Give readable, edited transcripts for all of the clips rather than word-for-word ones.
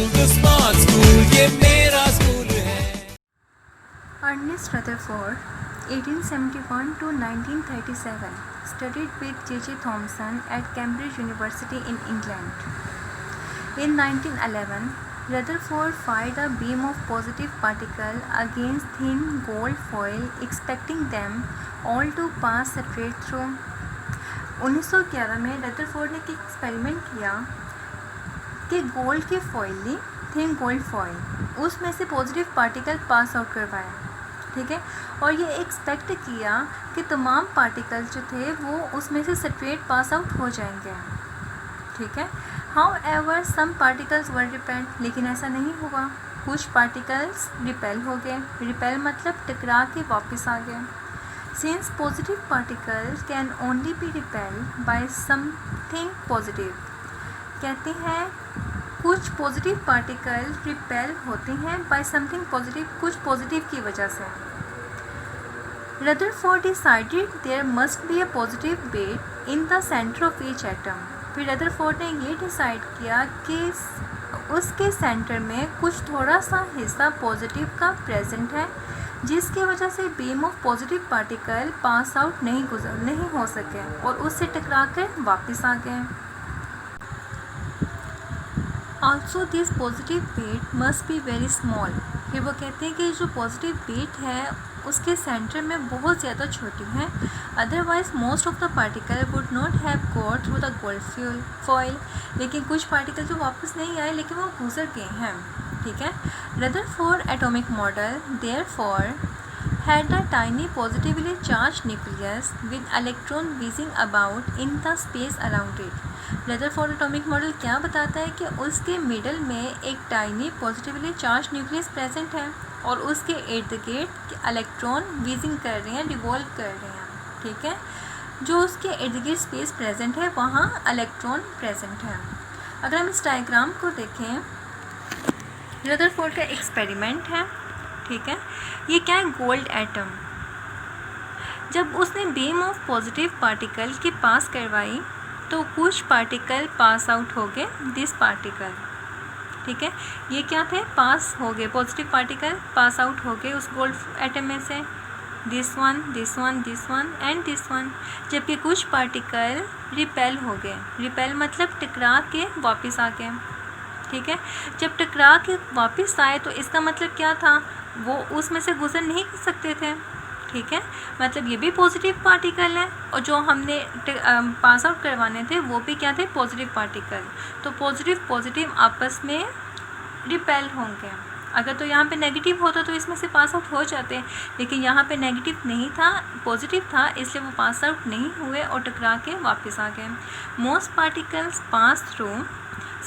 तो smart school ये मेरा स्कूल है। Ernest Rutherford, 1871 to 1937, studied with J.J. Thomson at Cambridge University in England. In 1911, Rutherford fired a beam of positive particle against thin gold foil, expecting them all to pass straight through. 1911 में Rutherford ने एक experiment किया कि gold की foil ली, thin gold foil, उसमें से positive particle pass out करवाए, ठीक है, और ये एक्सपेक्ट किया कि तमाम पार्टिकल्स जो थे वो उसमें से स्ट्रेट पास आउट हो जाएंगे, ठीक है। However some particles were repelled, लेकिन ऐसा नहीं हुआ, कुछ पार्टिकल्स रिपेल हो गए। रिपेल मतलब टकरा के वापस आ गए। Since positive particle can only be repelled by something positive, कहते हैं कुछ पॉजिटिव पार्टिकल रिपेल होते हैं बाय समथिंग पॉजिटिव, कुछ पॉजिटिव की वजह से। Rutherford decided there must be a positive weight in the centre of each atom. फिर रदरफोर्ड ने ये डिसाइड किया कि उसके सेंटर में कुछ थोड़ा सा हिस्सा पॉजिटिव का प्रेजेंट है, जिसकी वजह से beam of positive particle pass out नहीं हो सके और उससे टकरा कर वापस आ गए। Also this positive weight must be very small. फिर वो कहते हैं कि जो पॉजिटिव वेट है उसके सेंटर में बहुत ज़्यादा छोटी है, otherwise most of the particle would not have got through the gold foil, लेकिन कुछ पार्टिकल जो वापस नहीं आए लेकिन वो गुजर गए हैं, ठीक है। Rutherford atomic model therefore had a tiny positively charged nucleus with electron whizzing about in the space around it. Rutherford atomic model क्या बताता है कि उसके मिडल में एक tiny positively charge nucleus present है और उसके इर्द गिर्द इलेक्ट्रॉन व्हीजिंग कर रहे हैं, रिवॉल्व कर रहे हैं, ठीक है। जो उसके इर्द गिर्द स्पेस प्रेजेंट है वहाँ इलेक्ट्रॉन प्रेजेंट है। अगर हम इस डायग्राम को देखें, रदरफोर्ड का एक्सपेरिमेंट है, ठीक है। ये क्या है, गोल्ड एटम। जब उसने बीम ऑफ पॉजिटिव पार्टिकल के पास करवाई तो कुछ पार्टिकल पास आउट हो गए, दिस पार्टिकल, ठीक है। ये क्या थे, पास हो गए, पॉजिटिव पार्टिकल पास आउट हो गए उस गोल्ड एटम में से, this one, this one, this one and this one. जबकि कुछ पार्टिकल रिपेल हो गए। रिपेल मतलब टकरा के वापस आ गए, ठीक है। जब टकरा के वापस आए तो इसका मतलब क्या था, वो उसमें से गुजर नहीं कर सकते थे, ठीक है। मतलब ये भी पॉजिटिव पार्टिकल है और जो हमने पास आउट करवाने थे वो भी क्या थे, पॉजिटिव पार्टिकल। तो पॉजिटिव पॉजिटिव आपस में रिपेल होंगे। अगर तो यहाँ पे नेगेटिव होता तो इसमें से पास आउट हो जाते, लेकिन यहाँ पे नेगेटिव नहीं था, पॉजिटिव था, इसलिए वो पास आउट नहीं हुए और टकरा के वापस आ गए। Most particles pass through,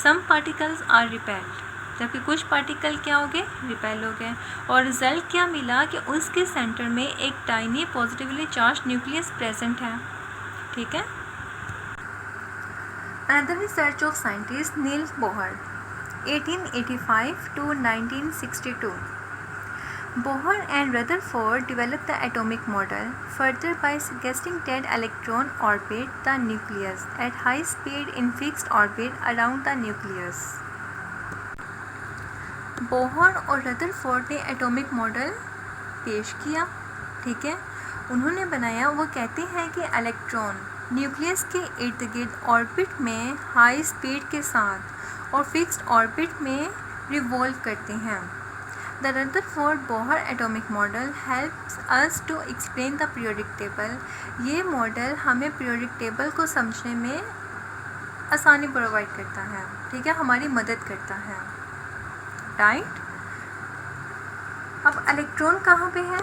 some particles are repelled, जबकि कुछ पार्टिकल क्या हो गए, रिपेल हो गए। और रिजल्ट क्या मिला कि उसके सेंटर में एक tiny positively charge nucleus present है, ठीक है। Another research of scientist Niels Bohr, 1885 to 1962. Bohr and Rutherford developed the atomic model further by suggesting that electron orbit the nucleus at high speed in fixed orbit around the nucleus. Bohr और Rutherford ने atomic model पेश किया, ठीक है। उन्होंने बनाया, वो कहते हैं कि इलेक्ट्रॉन न्यूक्लियस के इर्द गिर्द ऑर्बिट में हाई स्पीड के साथ और फिक्स्ड ऑर्बिट में रिवॉल्व करते हैं। The Rutherford Bohr atomic model helps us to explain the periodic table. ये मॉडल हमें पीरियोडिक टेबल को समझने में आसानी प्रोवाइड करता है, ठीक है, हमारी मदद करता है, राइट। अब इलेक्ट्रॉन कहाँ पे है,